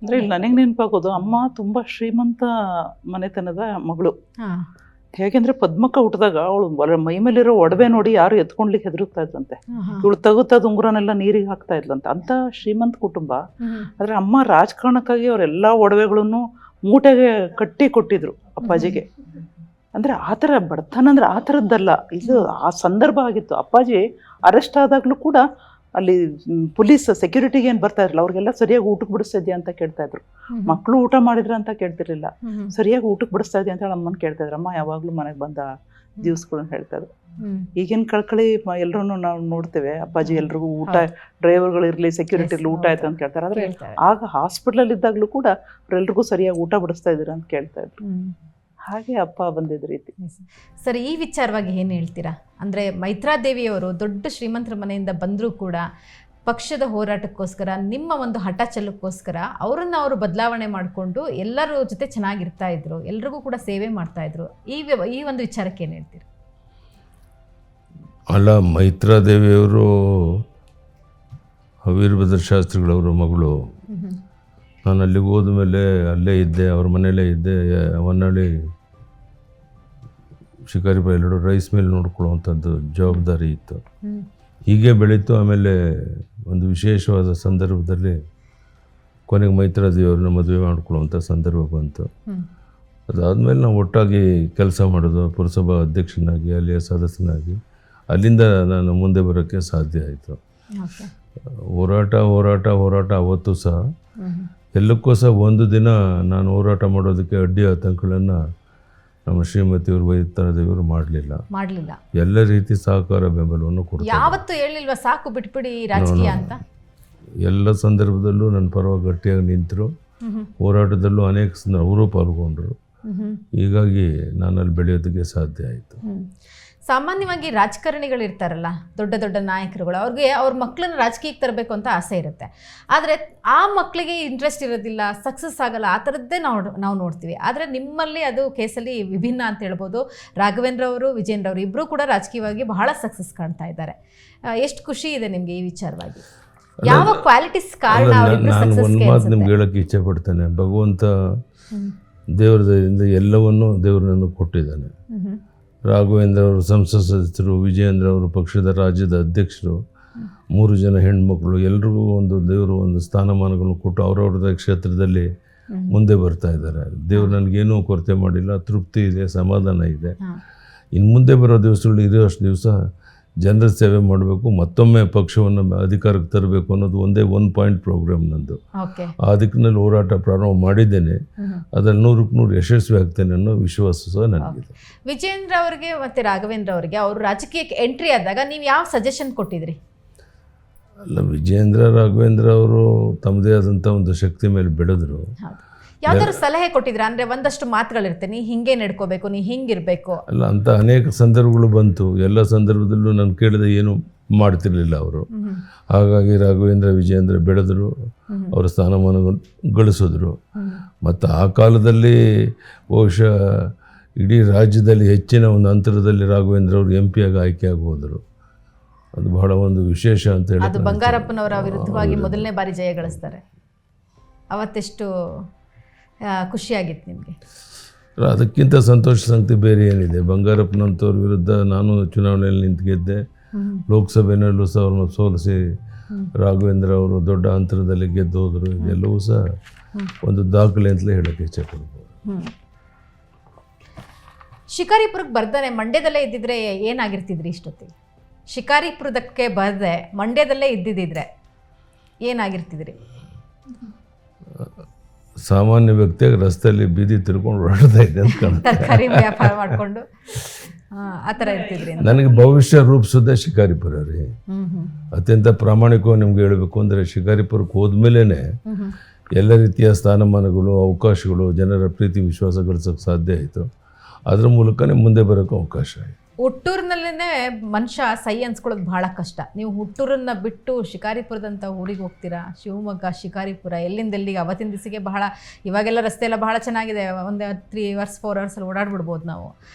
ಅಂದರೆ ಇಲ್ಲಿ ನನಗೆ ನೆನಪಾಗೋದು, ಅಮ್ಮ ತುಂಬ ಶ್ರೀಮಂತ ಮನೆತನದ ಮಗಳು. ಹೇಗೆಂದರೆ ಪದ್ಮಕ್ಕ ಹುಟ್ಟಿದಾಗ ಅವಳು ಮೈ ಮೇಲಿರೋ ಒಡವೆ ನೋಡಿ ಯಾರು ಎತ್ಕೊಂಡ್ಲಿಕ್ಕೆ ಹೆದರುತ್ತಾ ಇದ್ರಂತೆ. ಇವಳು ತಗುತ್ತದ ಉಂಗುರನೆಲ್ಲ ನೀರಿಗೆ ಹಾಕ್ತಾ ಇದ್ಲಂತೆ. ಅಂಥ ಶ್ರೀಮಂತ ಕುಟುಂಬ. ಆದರೆ ಅಮ್ಮ ರಾಜಕಾರಣಕ್ಕಾಗಿ ಅವರೆಲ್ಲ ಒಡವೆಗಳನ್ನು ಮೂಟೆಗೆ ಕಟ್ಟಿ ಕೊಟ್ಟಿದ್ರು ಅಪ್ಪಾಜಿಗೆ. ಅಂದರೆ ಆ ಥರ ಬಡತನ ಅಂದರೆ ಆ ಥರದ್ದಲ್ಲ, ಇದು ಆ ಸಂದರ್ಭ ಆಗಿತ್ತು. ಅಪ್ಪಾಜಿ ಅರೆಸ್ಟ್ ಆದಾಗಲೂ ಕೂಡ ಅಲ್ಲಿ ಪೊಲೀಸ್ ಸೆಕ್ಯೂರಿಟಿಗೆ ಏನು ಬರ್ತಾ ಇರಲಿಲ್ಲ, ಅವ್ರಿಗೆಲ್ಲ ಸರಿಯಾಗಿ ಊಟಕ್ಕೆ ಬಿಡಿಸ್ತಾ ಇದೆಯಾ ಅಂತ ಕೇಳ್ತಾ ಇದ್ರು. ಮಕ್ಕಳು ಊಟ ಮಾಡಿದ್ರ ಅಂತ ಕೇಳ್ತಿರ್ಲಿಲ್ಲ, ಸರಿಯಾಗಿ ಊಟಕ್ಕೆ ಬಿಡಿಸ್ತಾ ಇದೆಯಾ ಅಂತ ಹೇಳಿ ಅಮ್ಮನ ಕೇಳ್ತಾ ಇದ್ರು. ಅಮ್ಮ ಯಾವಾಗಲೂ ಮನೆಗೆ ಬಂದ ದಿವ್ಸಗಳನ್ನ ಹೇಳ್ತಾ ಇದ್ರು. ಈಗಿನ ಕಳ್ಕಳಿ ಎಲ್ಲರೂ ನಾವು ನೋಡ್ತೇವೆ, ಅಪ್ಪಾಜಿ ಎಲ್ರಿಗೂ ಊಟ, ಡ್ರೈವರ್ಗಳಿರಲಿ ಸೆಕ್ಯೂರಿಟಿ ಇರಲಿ ಊಟ ಆಯ್ತು ಅಂತ ಕೇಳ್ತಾರೆ. ಆದರೆ ಆಗ ಹಾಸ್ಪಿಟ್ಲಲ್ಲಿ ಇದ್ದಾಗಲೂ ಕೂಡ ಅವರೆಲ್ರಿಗೂ ಸರಿಯಾಗಿ ಊಟ ಬಿಡಿಸ್ತಾ ಇದ್ದೀರಾ ಅಂತ ಕೇಳ್ತಾ ಇದ್ರು. ಹಾಗೆ ಅಪ್ಪ ಬಂದಿದ್ದ ರೀತಿ. ಸರ್, ಈ ವಿಚಾರವಾಗಿ ಏನು ಹೇಳ್ತೀರಾ? ಅಂದರೆ ಮೈತ್ರಾದೇವಿಯವರು ದೊಡ್ಡ ಶ್ರೀಮಂತರ ಮನೆಯಿಂದ ಬಂದರೂ ಕೂಡ ಪಕ್ಷದ ಹೋರಾಟಕ್ಕೋಸ್ಕರ, ನಿಮ್ಮ ಒಂದು ಹಠ ಚೆಲ್ಲಕ್ಕೋಸ್ಕರ ಅವರನ್ನು ಅವರು ಬದಲಾವಣೆ ಮಾಡಿಕೊಂಡು ಎಲ್ಲರ ಜೊತೆ ಚೆನ್ನಾಗಿರ್ತಾ ಇದ್ರು, ಎಲ್ರಿಗೂ ಕೂಡ ಸೇವೆ ಮಾಡ್ತಾ ಇದ್ರು. ಈ ಒಂದು ವಿಚಾರಕ್ಕೆ ಏನು ಹೇಳ್ತೀರಾ? ಅಲ್ಲ, ಮೈತ್ರಾದೇವಿಯವರು ವೀರಭದ್ರ ಶಾಸ್ತ್ರಿಗಳವರ ಮಗಳು. ನಾನು ಅಲ್ಲಿಗೆ ಹೋದ ಮೇಲೆ ಅಲ್ಲೇ ಇದ್ದೆ, ಅವ್ರ ಮನೆಯಲ್ಲೇ ಇದ್ದೆ. ಹೊನ್ನಾಳಿ ಶಿಕಾರಿಪುರ ಎಲ್ಲರೂ ರೈಸ್ ಮಿಲ್ ನೋಡ್ಕೊಳ್ಳುವಂಥದ್ದು ಜವಾಬ್ದಾರಿ ಇತ್ತು. ಹೀಗೆ ಬೆಳೀತು. ಆಮೇಲೆ ಒಂದು ವಿಶೇಷವಾದ ಸಂದರ್ಭದಲ್ಲಿ ಕೊನೆಗೆ ಮೈತ್ರಾದೇವಿಯವ್ರನ್ನ ಮದುವೆ ಮಾಡ್ಕೊಳ್ಳುವಂಥ ಸಂದರ್ಭ ಬಂತು. ಅದಾದಮೇಲೆ ನಾವು ಒಟ್ಟಾಗಿ ಕೆಲಸ ಮಾಡೋದು, ಪುರಸಭಾ ಅಧ್ಯಕ್ಷನಾಗಿ, ಅಲ್ಲಿಯ ಸದಸ್ಯನಾಗಿ. ಅಲ್ಲಿಂದ ನಾನು ಮುಂದೆ ಬರೋಕ್ಕೆ ಸಾಧ್ಯ ಆಯಿತು. ಹೋರಾಟ ಅವತ್ತು ಸಹ ಎಲ್ಲಕ್ಕೂ ಸಹ ಒಂದು ದಿನ ನಾನು ಹೋರಾಟ ಮಾಡೋದಕ್ಕೆ ಅಡ್ಡಿ ಆತಂಕಗಳನ್ನು ನಮ್ಮ ಶ್ರೀಮತಿಯವರು ಮೈತ್ರಾದೇವಿಯವರು ಮಾಡಲಿಲ್ಲ. ಎಲ್ಲ ರೀತಿ ಸಹಕಾರ ಬೆಂಬಲವನ್ನು ಕೊಡ್ತಾರೆ. ಯಾವತ್ತೂ ಹೇಳಿಲ್ವಾ ಸಾಕು ಬಿಟ್ಬಿಡಿ ರಾಜಕೀಯ ಅಂತ? ಎಲ್ಲ ಸಂದರ್ಭದಲ್ಲೂ ನನ್ನ ಪರವಾಗಿ ಗಟ್ಟಿಯಾಗಿ ನಿಂತರು. ಹೋರಾಟದಲ್ಲೂ ಅನೇಕ ಅವರು ಪಾಲ್ಗೊಂಡ್ರು. ಹೀಗಾಗಿ ನಾನು ಅಲ್ಲಿ ಬೆಳೆಯೋದಕ್ಕೆ ಸಾಧ್ಯ ಆಯಿತು. ಸಾಮಾನ್ಯವಾಗಿ ರಾಜಕಾರಣಿಗಳಿರ್ತಾರಲ್ಲ, ದೊಡ್ಡ ದೊಡ್ಡ ನಾಯಕರುಗಳು, ಅವ್ರಿಗೆ ಅವ್ರ ಮಕ್ಕಳನ್ನ ರಾಜಕೀಯಕ್ಕೆ ತರಬೇಕು ಅಂತ ಆಸೆ ಇರುತ್ತೆ. ಆದರೆ ಆ ಮಕ್ಕಳಿಗೆ ಇಂಟ್ರೆಸ್ಟ್ ಇರೋದಿಲ್ಲ, ಸಕ್ಸಸ್ ಆಗಲ್ಲ, ಆ ಥರದ್ದೇ ನಾವು ನೋಡ್ತೀವಿ. ಆದರೆ ನಿಮ್ಮಲ್ಲಿ ಅದು ಕೇಸಲ್ಲಿ ವಿಭಿನ್ನ ಅಂತ ಹೇಳ್ಬೋದು. ರಾಘವೇಂದ್ರ ಅವರು, ವಿಜೇಂದ್ರ ಅವರು ಇಬ್ಬರೂ ಕೂಡ ರಾಜಕೀಯವಾಗಿ ಬಹಳ ಸಕ್ಸಸ್ ಕಾಣ್ತಾ ಇದ್ದಾರೆ. ಎಷ್ಟು ಖುಷಿ ಇದೆ ನಿಮಗೆ ಈ ವಿಚಾರವಾಗಿ? ಯಾವ ಕ್ವಾಲಿಟೀಸ್ ಕಾರಣ? ನಾನು ಒಂದು ಮಾತು ನಿಮ್ಗೆ ಹೇಳೋಕ್ಕೆ ಇಚ್ಛೆ ಪಡ್ತೇನೆ. ಭಗವಂತ ದೇವರದಿಂದ ಎಲ್ಲವನ್ನೂ ದೇವರು ಕೊಟ್ಟಿದ್ದಾನೆ. ರಾಘವೇಂದ್ರ ಅವರು ಸಂಸತ್ ಸದಸ್ಯರು, ವಿಜಯೇಂದ್ರ ಅವರು ಪಕ್ಷದ ರಾಜ್ಯದ ಅಧ್ಯಕ್ಷರು, 3 ಜನ ಹೆಣ್ಮಕ್ಳು, ಎಲ್ರಿಗೂ ಒಂದು ದೇವರು ಒಂದು ಸ್ಥಾನಮಾನಗಳನ್ನು ಕೊಟ್ಟು ಅವರವ್ರದ್ದ ಕ್ಷೇತ್ರದಲ್ಲಿ ಮುಂದೆ ಬರ್ತಾ ಇದ್ದಾರೆ. ದೇವರು ನನಗೇನೂ ಕೊರತೆ ಮಾಡಿಲ್ಲ, ತೃಪ್ತಿ ಇದೆ, ಸಮಾಧಾನ ಇದೆ. ಇನ್ನು ಮುಂದೆ ಬರೋ ದಿವಸಗಳು ಇರೋಷ್ಟು ದಿವಸ ಜನರ ಸೇವೆ ಮಾಡಬೇಕು, ಮತ್ತೊಮ್ಮೆ ಪಕ್ಷವನ್ನು ಅಧಿಕಾರಕ್ಕೆ ತರಬೇಕು ಅನ್ನೋದು ಒಂದೇ ಪಾಯಿಂಟ್ ಪ್ರೋಗ್ರಾಮ್ ನಂದು. ಆ ದಿಕ್ಕಿನಲ್ಲಿ ಹೋರಾಟ ಪ್ರಾರಂಭ ಮಾಡಿದ್ದೇನೆ. ಅದ್ರಲ್ಲಿ 100ಕ್ಕೆ 100 ಯಶಸ್ವಿ ಆಗ್ತೇನೆ ಅನ್ನೋ ವಿಶ್ವಾಸ ಸಹ ನನಗಿದೆ. ವಿಜೇಂದ್ರ ಅವರಿಗೆ ಮತ್ತು ರಾಘವೇಂದ್ರ ಅವರಿಗೆ ಅವರು ರಾಜಕೀಯಕ್ಕೆ ಎಂಟ್ರಿ ಆದಾಗ ನೀವು ಯಾವ ಸಜೆಷನ್ ಕೊಟ್ಟಿದ್ರಿ? ಅಲ್ಲ, ವಿಜೇಂದ್ರ ರಾಘವೇಂದ್ರ ಅವರು ತಮ್ಮದೇ ಆದಂಥ ಒಂದು ಶಕ್ತಿ ಮೇಲೆ ಬೆಳೆದ್ರು. ಯಾವ್ದಾದ್ರು ಸಲಹೆ ಕೊಟ್ಟಿದ್ರ? ಅಂದರೆ ಒಂದಷ್ಟು ಮಾತುಗಳಿರುತ್ತೆ, ನೀ ಹಿಂಗೆ ನಡ್ಕೋಬೇಕು, ನೀ ಹಿಂಗಿರಬೇಕು ಅಲ್ಲ ಅಂತ ಅನೇಕ ಸಂದರ್ಭಗಳು ಬಂತು. ಎಲ್ಲ ಸಂದರ್ಭದಲ್ಲೂ ನಾನು ಕೇಳಿದ ಏನು ಮಾಡ್ತಿರ್ಲಿಲ್ಲ ಅವರು. ಹಾಗಾಗಿ ರಾಘವೇಂದ್ರ ವಿಜಯೇಂದ್ರ ಬೆಳೆದರು, ಅವರ ಸ್ಥಾನಮಾನ ಗಳಿಸಿದ್ರು. ಮತ್ತು ಆ ಕಾಲದಲ್ಲಿ ಬಹುಶಃ ಇಡೀ ರಾಜ್ಯದಲ್ಲಿ ಹೆಚ್ಚಿನ ಒಂದು ಅಂತರದಲ್ಲಿ ರಾಘವೇಂದ್ರ ಅವರು MP ಆಗಿ ಆಯ್ಕೆಯಾಗಿ ಹೋದರು. ಅದು ಬಹಳ ಒಂದು ವಿಶೇಷ ಅಂತ ಹೇಳಿ. ಅದು ಬಂಗಾರಪ್ಪನವರ ವಿರುದ್ಧವಾಗಿ ಮೊದಲನೇ ಬಾರಿ ಜಯ ಗಳಿಸ್ತಾರೆ. ಅವತ್ತೆಷ್ಟು ಖುಷಿಯಾಗಿತ್ತು ನಿಮಗೆ? ಅದಕ್ಕಿಂತ ಸಂತೋಷ ಸಂಗತಿ ಬೇರೆ ಏನಿದೆ? ಬಂಗಾರಪ್ಪನಂತವ್ರ ವಿರುದ್ಧ ನಾನು ಚುನಾವಣೆಯಲ್ಲಿ ನಿಂತು ಗೆದ್ದೆ. ಲೋಕಸಭೆಯಲ್ಲೂ ಸಹ ಅವ್ರನ್ನ ಸೋಲಿಸಿ ರಾಘವೇಂದ್ರ ಅವರು ದೊಡ್ಡ ಅಂತರದಲ್ಲಿ ಗೆದ್ದು ಹೋದರು. ಇದೆಲ್ಲವೂ ಸಹ ಒಂದು ದಾಖಲೆ ಅಂತಲೇ ಹೇಳೋಕ್ಕೆ ಇಚ್ಛೆಪಡ್ಬೋದು. ಶಿಕಾರಿಪುರಕ್ಕೆ ಬರ್ದಾನೆ ಮಂಡ್ಯದಲ್ಲೇ ಇದ್ದಿದ್ರೆ ಏನಾಗಿರ್ತಿದ್ರಿ ಇಷ್ಟೊತ್ತಿಗೆ? ಶಿಕಾರಿಪುರದಕ್ಕೆ ಬರದೆ ಮಂಡ್ಯದಲ್ಲೇ ಇದ್ದಿದ್ದಿದ್ರೆ ಏನಾಗಿರ್ತಿದ್ರಿ? ಸಾಮಾನ್ಯ ವ್ಯಕ್ತಿಯಾಗಿ ರಸ್ತೆಯಲ್ಲಿ ಬೀದಿ ತಿರ್ಕೊಂಡು ಓಡಾಡ್ತಾ ಇದ್ದೆ ಅಂತ ಕಾಣುತ್ತೆ. ತರಕಾರಿ ವ್ಯಾಪಾರ ಮಾಡಿಕೊಂಡು ಆ ಥರ ಇರ್ತಿದ್ರಿ? ನನಗೆ ಭವಿಷ್ಯ ರೂಪಿಸೋದೇ ಶಿಕಾರಿಪುರ ರೀ. ಅತ್ಯಂತ ಪ್ರಾಮಾಣಿಕವಾಗಿ ನಿಮ್ಗೆ ಹೇಳಬೇಕು ಅಂದರೆ, ಶಿಕಾರಿಪುರಕ್ಕೆ ಹೋದ್ಮೇಲೆ ಎಲ್ಲ ರೀತಿಯ ಸ್ಥಾನಮಾನಗಳು, ಅವಕಾಶಗಳು, ಜನರ ಪ್ರೀತಿ ವಿಶ್ವಾಸ ಗಳಿಸೋಕ್ಕೆ ಸಾಧ್ಯ ಆಯಿತು. ಅದ್ರ ಮೂಲಕನೇ ಮುಂದೆ ಬರೋಕ್ಕೆ ಅವಕಾಶ ಆಯಿತು. ಹುಟ್ಟೂರಿನಲ್ಲೇ ಮನುಷ್ಯ ಸೈ ಅನ್ಸ್ಕೊಳ್ಳೋದು ಭಾಳ ಕಷ್ಟ. ನೀವು ಹುಟ್ಟೂರನ್ನ ಬಿಟ್ಟು ಶಿಕಾರಿಪುರದಂಥ ಊರಿಗೆ ಹೋಗ್ತೀರಾ. ಶಿವಮೊಗ್ಗ, ಶಿಕಾರಿಪುರ, ಎಲ್ಲಿಂದ ಎಲ್ಲಿಗೆ ಅವತ್ತಿನ ದಿವಸಿಗೆ ಬಹಳ, ಇವಾಗೆಲ್ಲ ರಸ್ತೆ ಎಲ್ಲ ಬಹಳ ಚೆನ್ನಾಗಿದೆ, ಒಂದು 3 hours 4 hours ಓಡಾಡ್ಬಿಡ್ಬೋದು ನಾವು.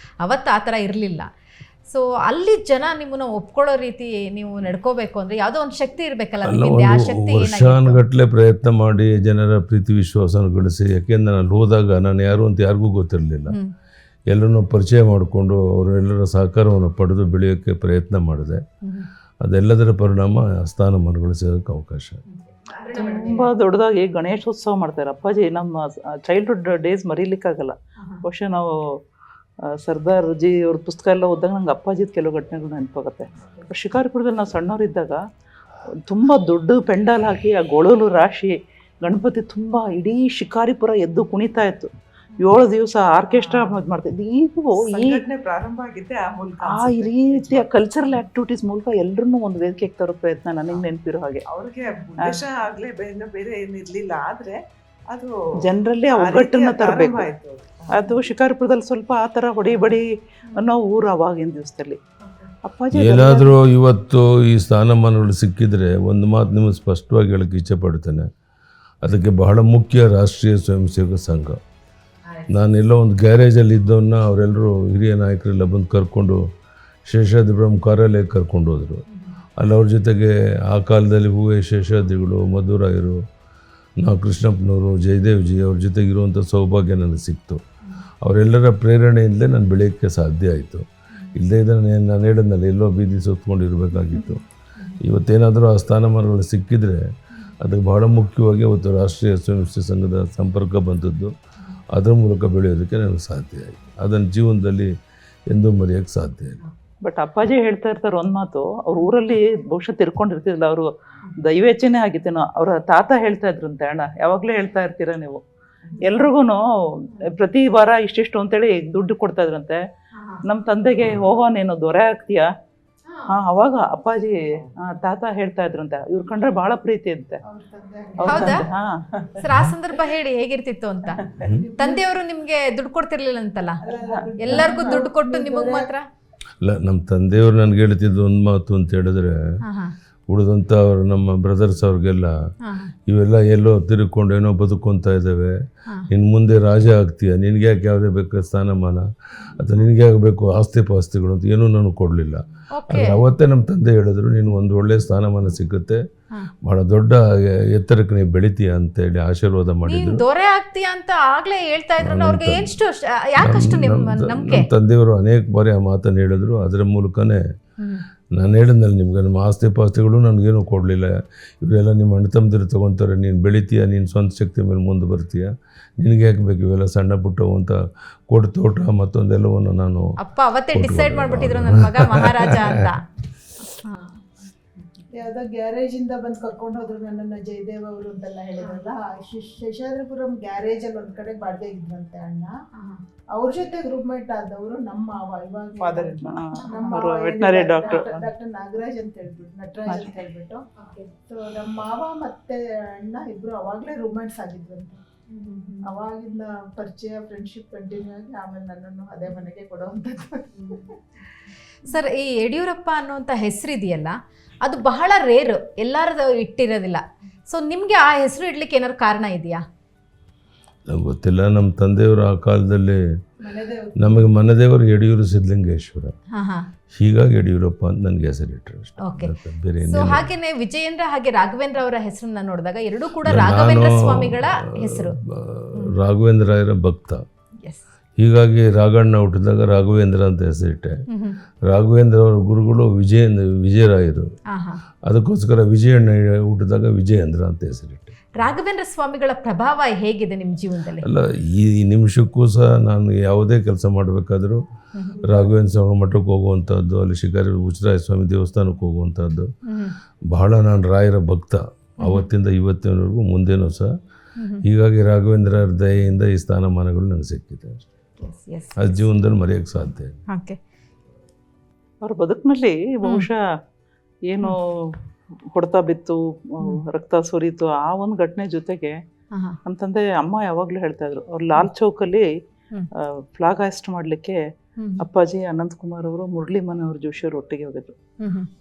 ಅವತ್ತು ಆ ಥರ ಇರಲಿಲ್ಲ. ಸೊ ಅಲ್ಲಿ ಜನ ನಿಮ್ಮನ್ನ ಒಪ್ಕೊಳ್ಳೋ ರೀತಿ ನೀವು ನಡ್ಕೋಬೇಕು ಅಂದ್ರೆ ಯಾವುದೋ ಒಂದು ಶಕ್ತಿ ಇರಬೇಕಲ್ಲ, ಅಲ್ಲ, ನಿಮ್ಮಿಂದ ಆ ಒಂದು ಶಕ್ತಿ ವರ್ಷಾನುಗಟ್ಟಲೆ ಪ್ರಯತ್ನ ಮಾಡಿ ಜನರ ಪ್ರೀತಿ ವಿಶ್ವಾಸನ ಗಳಿಸಿ, ಯಾಕೆಂದ್ರೆ ನಾನು ಹೋದಾಗ ನಾನು ಯಾರು ಅಂತ ಯಾರಿಗೂ ಗೊತ್ತಿರಲಿಲ್ಲ. ಎಲ್ಲರನ್ನೂ ಪರಿಚಯ ಮಾಡಿಕೊಂಡು ಅವರೆಲ್ಲರ ಸಹಕಾರವನ್ನು ಪಡೆದು ಬೆಳೆಯೋಕ್ಕೆ ಪ್ರಯತ್ನ ಮಾಡಿದೆ. ಅದೆಲ್ಲದರ ಪರಿಣಾಮ ಸ್ಥಾನಮಾನಗಳು ಸಿಗೋಕ್ಕೆ ಅವಕಾಶ. ತುಂಬ ದೊಡ್ಡದಾಗಿ ಗಣೇಶೋತ್ಸವ ಮಾಡ್ತಾರೆ ಅಪ್ಪಾಜಿ. ನಮ್ಮ ಚೈಲ್ಡ್ಹುಡ್ ಡೇಸ್ ಮರೀಲಿಕ್ಕಾಗಲ್ಲ. ಬಹುಶಃ ನಾವು ಸರ್ದಾರ್ ಜಿ ಅವ್ರ ಪುಸ್ತಕ ಎಲ್ಲ ಓದಿದಾಗ ನಂಗೆ ಅಪ್ಪಾಜಿದ ಕೆಲವು ಘಟನೆಗಳು ನೆನಪಾಗುತ್ತೆ. ಶಿಕಾರಿಪುರದಲ್ಲಿ ನಾವು ಸಣ್ಣವರಿದ್ದಾಗ ತುಂಬ ದೊಡ್ಡ ಪೆಂಡಾಲ್ ಹಾಕಿ ಆ ಗೊಳಲು ರಾಶಿ ಗಣಪತಿ ತುಂಬ ಇಡೀ ಶಿಕಾರಿಪುರ ಎದ್ದು ಕುಣಿತಾ ಇತ್ತು. 7 ದಿವಸ ಆರ್ಕೆಸ್ಟ್ರಾ ಮಾಡ್ತಿದ್ವಿ. ಈಗ ಪ್ರಾರಂಭ ಆಗಿದ್ದೆ ಆ ಮೂಲಕ. ಆ ಈ ರೀತಿಯ ಕಲ್ಚರಲ್ ಆಕ್ಟಿವಿಟೀಸ್ ಮೂಲಕ ಎಲ್ಲರನ್ನೂ ಒಂದು ವೇದಿಕೆಗೆ ತರೋ ಪ್ರಯತ್ನ ನನಗೆ ನೆನಪಿರೋ ಹಾಗೆ. ಅವ್ರಿಗೆ ಉದ್ದೇಶ ಆಗ್ಲೇ ಬೇರೆ ಏನಿರ್ಲಿಲ್ಲ, ಆದ್ರೆ ಅದು ಜನರಲ್ಲಿ ಆ ಒಗ್ಗಟ್ಟನ್ನ ತರಬೇಕು. ಅದು ಶಿಕಾರಿಪುರದಲ್ಲಿ ಸ್ವಲ್ಪ ಆ ಥರ ಹೊಡಿಬಡಿ ಅನ್ನೋ ಊರು ಅವಾಗಿನ ದಿವಸದಲ್ಲಿ. ಅಪ್ಪಾಜಿ ಏನಾದರೂ ಇವತ್ತು ಈ ಸ್ಥಾನಮಾನಗಳು ಸಿಕ್ಕಿದ್ರೆ ಒಂದು ಮಾತು ನಿಮಗೆ ಸ್ಪಷ್ಟವಾಗಿ ಹೇಳಕ್ಕೆ ಇಚ್ಛೆ ಪಡ್ತೇನೆ. ಅದಕ್ಕೆ ಬಹಳ ಮುಖ್ಯ ರಾಷ್ಟ್ರೀಯ ಸ್ವಯಂ ಸೇವಕ ಸಂಘ. ನಾನೆಲ್ಲೋ ಒಂದು ಗ್ಯಾರೇಜಲ್ಲಿ ಇದ್ದವನ್ನ ಅವರೆಲ್ಲರೂ ಹಿರಿಯ ನಾಯಕರೆಲ್ಲ ಬಂದು ಕರ್ಕೊಂಡು ಶೇಷಾದ್ರಿ ಬ್ರಹ್ಮ ಕಾರ್ಯಾಲಯಕ್ಕೆ ಕರ್ಕೊಂಡು ಹೋದರು. ಅಲ್ಲಿ ಅವ್ರ ಜೊತೆಗೆ ಆ ಕಾಲದಲ್ಲಿ ಹೂವೆ ಶೇಷಾದ್ರಿಗಳು, ಮಧುರಾಯರು, ನಾವು ಕೃಷ್ಣಪ್ಪನವರು, ಜಯದೇವ್ಜಿ ಅವ್ರ ಜೊತೆಗಿರುವಂಥ ಸೌಭಾಗ್ಯ ನನಗೆ ಸಿಕ್ತು. ಅವರೆಲ್ಲರ ಪ್ರೇರಣೆಯಿಂದಲೇ ನಾನು ಬೆಳೆಯೋಕ್ಕೆ ಸಾಧ್ಯ ಆಯಿತು. ಇಲ್ಲದೇ ಇದ್ದರೆ ನಾನು ಹೇಳಿದ್ನಲ್ಲ, ಎಲ್ಲೋ ಬೀದಿ ಸುತ್ತಕೊಂಡಿರಬೇಕಾಗಿತ್ತು. ಇವತ್ತೇನಾದರೂ ಆ ಸ್ಥಾನಮಾನಗಳು ಸಿಕ್ಕಿದರೆ ಅದಕ್ಕೆ ಬಹಳ ಮುಖ್ಯವಾಗಿ ಅವತ್ತು ರಾಷ್ಟ್ರೀಯ ಸ್ವಯಂ ಸೇವಕ ಸಂಘದ ಸಂಪರ್ಕ ಬಂದದ್ದು. ಅದರ ಮೂಲಕ ಬೆಳೆಯೋದಕ್ಕೆ ನನಗೆ ಸಾಧ್ಯ ಆಯಿತು. ಅದನ್ನು ಜೀವನದಲ್ಲಿ ಎಂದೂ ಮರೆಯೋಕ್ಕೆ ಸಾಧ್ಯ ಇಲ್ಲ. ಬಟ್ ಅಪ್ಪಾಜಿ ಹೇಳ್ತಾ ಇರ್ತಾರೆ ಒಂದು ಮಾತು, ಅವ್ರ ಊರಲ್ಲಿ ಬಹುಶಃ ತಿರ್ಕೊಂಡಿರ್ತಿದ್ದಿಲ್ಲ, ಅವರು ದೈವೇಚ್ಛೆನೇ ಆಗಿತ್ತೇನೋ. ಅವರ ತಾತ ಹೇಳ್ತಾ ಇದ್ರಂತೆ, ಅಣ್ಣ ಯಾವಾಗಲೂ ಹೇಳ್ತಾ ಇರ್ತೀರ ನೀವು, ಎಲ್ರಿಗೂ ಪ್ರತಿ ವಾರ ಇಷ್ಟಿಷ್ಟು ಅಂತೇಳಿ ದುಡ್ಡು ಕೊಡ್ತಾ ಇದ್ರಂತೆ. ನಮ್ಮ ತಂದೆಗೆ ಹೋಗೋ ನೀನು ದೊರೆ ಆಗ್ತೀಯಾ? ಅವಾಗ ಅಪ್ಪಾಜಿ ತಾತ ಹೇಳ್ತಾ ಇದ್ರಂತೆ, ಇವ್ರು ಕಂಡ್ರೆ ಬಹಳ ಪ್ರೀತಿ ಅಂತೆ. ಹೌದಾ ಸರ್? ಆ ಸಂದರ್ಭ ಹೇಳಿ ಹೇಗಿರ್ತಿತ್ತು ಅಂತ. ತಂದೆಯವರು ನಿಮ್ಗೆ ದುಡ್ಡು ಕೊಡ್ತಿರ್ಲಿಲ್ಲ ಅಂತಲ್ಲ, ಎಲ್ಲರಿಗೂ ದುಡ್ಡು ಕೊಟ್ಟು ನಿಮಗ್ ಮಾತ್ರ? ಅಲ್ಲ, ನಮ್ಮ ತಂದೆಯವರು ನನಗೆ ಹೇಳ್ತಿದ್ದು ಒಂದು ಮಾತು ಅಂತ ಹೇಳಿದ್ರೆ, ಉಳಿದಂಥ ಅವರು ನಮ್ಮ ಬ್ರದರ್ಸ್ ಅವ್ರಿಗೆಲ್ಲ ಇವೆಲ್ಲ ಎಲ್ಲೋ ತಿರುಗಿಕೊಂಡು ಏನೋ ಬದುಕೊಂತ ಇದ್ದಾವೆ, ಇನ್ನು ಮುಂದೆ ರಾಜ ಆಗ್ತೀಯ, ನಿನಗೆ ಯಾಕೆ ಯಾವುದೇ ಬೇಕು ಸ್ಥಾನಮಾನ ಅಥವಾ ನಿನಗೆ ಆಗಬೇಕು ಆಸ್ತಿ ಪಾಸ್ತಿಗಳು ಅಂತ ಏನೂ ನನಗೆ ಕೊಡಲಿಲ್ಲ. ಆದರೆ ಅವತ್ತೇ ನಮ್ಮ ತಂದೆ ಹೇಳಿದ್ರು, ನೀನು ಒಂದು ಒಳ್ಳೆಯ ಸ್ಥಾನಮಾನ ಸಿಗುತ್ತೆ, ಬಹಳ ದೊಡ್ಡ ಎತ್ತರಕ್ಕೆ ನೀವು ಬೆಳಿತೀಯ ಅಂತೇಳಿ ಆಶೀರ್ವಾದ ಮಾಡಿದ್ರು. ದೊರೆ ಆಗ್ತೀಯ ಅಂತ ಆಗ್ಲೇ ಹೇಳ್ತಾ ಇದ್ರು. ಅವ್ರಿಗೆ ಎಷ್ಟು ಯಾಕಷ್ಟು ನಂಬಿಕೆ? ನಮ್ಮ ತಂದೆಯವರು ಅನೇಕ ಬಾರಿ ಆ ಮಾತನ್ನು ಹೇಳಿದ್ರು. ಅದರ ಮೂಲಕನೇ ನಾನು ಹೇಳಿದ್ನಲ್ಲ ನಿಮ್ಗೆ, ನಮ್ಮ ಆಸ್ತಿ ಪಾಸ್ತಿಗಳು ನನಗೇನು ಕೊಡಲಿಲ್ಲ, ಇವರೆಲ್ಲ ನಿಮ್ಮ ಅಣ್ಣ ತಮ್ಮದಿರು ತೊಗೊತಾರೆ, ನೀನು ಬೆಳಿತೀಯ, ನೀನು ಸ್ವಂತ ಶಕ್ತಿ ಮೇಲೆ ಮುಂದೆ ಬರ್ತೀಯ, ನಿನಗೆ ಯಾಕೆ ಬೇಕು ಇವೆಲ್ಲ ಸಣ್ಣ ಪುಟ್ಟವು ಅಂತ ಕೊಡು, ತೋಟ ಮತ್ತೊಂದೆಲ್ಲವನ್ನು ನಾನು ಅಪ್ಪ ಅವತ್ತೇ ಡಿಸೈಡ್ ಮಾಡಿಬಿಟ್ಟಿದ್ರು ನನ್ನ ಮಗ ಮಹಾರಾಜ ಅಂತ. ಯಾವುದೋ ಗ್ಯಾರೇಜಿಂದ ಬಂದು ಕರ್ಕೊಂಡು ಹೋದ್ರು ನನ್ನನ್ನು ಜಯದೇವ್ ಅವರು ಅಂತೆಲ್ಲ ಹೇಳಿದ್ರಲ್ಲ. ಶೇಷಾದ್ರಿಪುರಂ ಗ್ಯಾರೇಜಲ್ಲಿ ಒಂದು ಕಡೆ ಬಾಡಿಗೆ ಇದ್ರಂತೆ ಅಣ್ಣ. ಅವ್ರ ಜೊತೆ ರೂಮ್ಮೇಟ್ ಆದವರು ನಮ್ಮ ಮಾವ, ಇವಾಗ ಡಾಕ್ಟರ್ ನಾಗರಾಜ್ ಅಂತ ಹೇಳ್ಬಿಟ್ಟು, ನಟರಾಜ್ ಅಂತ ಹೇಳ್ಬಿಟ್ಟು. ಸೊ ನಮ್ಮ ಮಾವ ಮತ್ತೆ ಅಣ್ಣ ಇಬ್ರು ಅವಾಗಲೇ ರೂಮ್ಮೇಟ್ಸ್ ಆಗಿದ್ರಂತೆ. ಅವಾಗಿನ ಪರಿಚಯ, ಫ್ರೆಂಡ್ಶಿಪ್ ಕಂಟಿನ್ಯೂ ಆಗಿ ಆಮೇಲೆ ನನ್ನನ್ನು ಅದೇ ಮನೆಗೆ ಕೊಡುವಂಥದ್ದು. ಸರ್, ಈ ಯಡಿಯೂರಪ್ಪ ಅನ್ನುವಂಥ ಹೆಸರಿದೆಯಲ್ಲ, ಅದು ಬಹಳ ರೇರು, ಎಲ್ಲರದು ಇಟ್ಟಿರೋದಿಲ್ಲ. ಸೊ ನಿಮಗೆ ಆ ಹೆಸರು ಇಡ್ಲಿಕ್ಕೆ ಏನಾದ್ರು ಕಾರಣ ಇದೆಯಾ? ನಂಗೆ ಗೊತ್ತಿಲ್ಲ. ನಮ್ಮ ತಂದೆಯವರು ಆ ಕಾಲದಲ್ಲಿ ನಮಗೆ ಮನೆದೇವರು ಯಡಿಯೂರು ಸಿದ್ಧಲಿಂಗೇಶ್ವರ, ಹೀಗಾಗಿ ಯಡಿಯೂರಪ್ಪ ಅಂತ ನನಗೆ ಹೆಸರಿಟ್ಟರು ಅಷ್ಟೇ. ಸೊ ಹಾಗೇನೆ ವಿಜಯೇಂದ್ರ ಹಾಗೆ ರಾಘವೇಂದ್ರ ಅವರ ಹೆಸರನ್ನ ನೋಡಿದಾಗ ಎರಡೂ ಕೂಡ ರಾಘವೇಂದ್ರ ಸ್ವಾಮಿಗಳ ಹೆಸರು. ರಾಘವೇಂದ್ರ ರಾಯರ ಭಕ್ತ, ಹೀಗಾಗಿ ರಾಘಣ್ಣ ಹುಟ್ಟಿದಾಗ ರಾಘವೇಂದ್ರ ಅಂತ ಹೆಸರಿಟ್ಟೆ. ರಾಘವೇಂದ್ರ ಅವರ ಗುರುಗಳು ವಿಜಯರಾಯರು, ಅದಕ್ಕೋಸ್ಕರ ವಿಜಯಣ್ಣ ಹುಟ್ಟಿದಾಗ ವಿಜಯೇಂದ್ರ ಅಂತ ಹೆಸರಿಟ್ಟೆ. ರಾಘವೇಂದ್ರ ಸ್ವಾಮಿಗಳ ಪ್ರಭಾವ ಹೇಗಿದೆ ನಿಮ್ಮ ಜೀವನದಲ್ಲಿ? ಅಲ್ಲ, ಈ ನಿಮಿಷಕ್ಕೂ ಸಹ ನಾನು ಯಾವುದೇ ಕೆಲಸ ಮಾಡಬೇಕಾದ್ರೂ ರಾಘವೇಂದ್ರ ಸ್ವಾಮಿ ಮಠಕ್ಕೆ ಹೋಗುವಂಥದ್ದು, ಅಲ್ಲಿ ಶಿಕಾರಿ ಉಚ್ಚರಾಯ ಸ್ವಾಮಿ ದೇವಸ್ಥಾನಕ್ಕೆ ಹೋಗುವಂಥದ್ದು, ಬಹಳ ನಾನು ರಾಯರ ಭಕ್ತ ಅವತ್ತಿಂದ ಇವತ್ತಿನವರೆಗೂ, ಮುಂದೇನೂ ಸಹ. ಹೀಗಾಗಿ ರಾಘವೇಂದ್ರ ದಯೆಯಿಂದ ಈ ಸ್ಥಾನಮಾನಗಳು ನನಗೆ ಸಿಕ್ಕಿದೆ. ಅದು ಜೀವನದಲ್ಲಿ ಮರೆಯೋಕ್ಕೆ ಸಾಧ್ಯ. ಅವ್ರ ಬದುಕಿನಲ್ಲಿ ಬಹುಶಃ ಏನು ಹೊಡೆತ ಬಿತ್ತು, ರಕ್ತ ಸುರಿತು, ಆ ಒಂದು ಘಟನೆ ಜೊತೆಗೆ ನಮ್ಮ ತಂದೆ ಅಮ್ಮ ಯಾವಾಗಲೂ ಹೇಳ್ತಾ ಇದ್ರು, ಅವ್ರು ಲಾಲ್ ಚೌಕಲ್ಲಿ ಫ್ಲಾಗ್ ಹಾಸ್ಟ್ ಮಾಡಲಿಕ್ಕೆ ಅಪ್ಪಾಜಿ, ಅನಂತಕುಮಾರ್ ಅವರು, ಮುರಳಿ ಮನೋಹರ್ ಜೋಶಿಯವರು ಒಟ್ಟಿಗೆ ಹೋಗಿದ್ರು.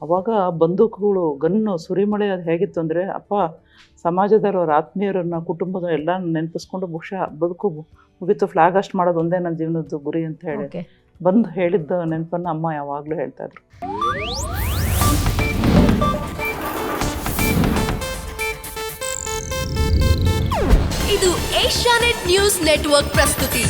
ಅವಾಗ ಬಂದೂಕುಗಳು, ಗನ್ನು, ಸುರಿಮಳೆ ಅದು ಹೇಗಿತ್ತು ಅಂದರೆ, ಅಪ್ಪ ಸಮಾಜದವ್ರ ಅವ್ರ ಆತ್ಮೀಯರನ್ನ, ಕುಟುಂಬದ ಎಲ್ಲ ನೆನಪಿಸ್ಕೊಂಡು ಬಹುಶಃ ಬದುಕು ಮುಗಿತು, ಫ್ಲಾಗ್ ಹಾಸ್ಟ್ ಮಾಡೋದು ಒಂದೇ ನನ್ನ ಜೀವನದ ಗುರಿ ಅಂತ ಹೇಳಿ ಬಂದು ಹೇಳಿದ್ದ ನೆನಪನ್ನು ಅಮ್ಮ ಯಾವಾಗಲೂ ಹೇಳ್ತಾಯಿದ್ರು. ಇದು ಏಷ್ಯಾನೆಟ್ ನ್ಯೂಸ್ ನೆಟ್ವರ್ಕ್ ಪ್ರಸ್ತುತಿ.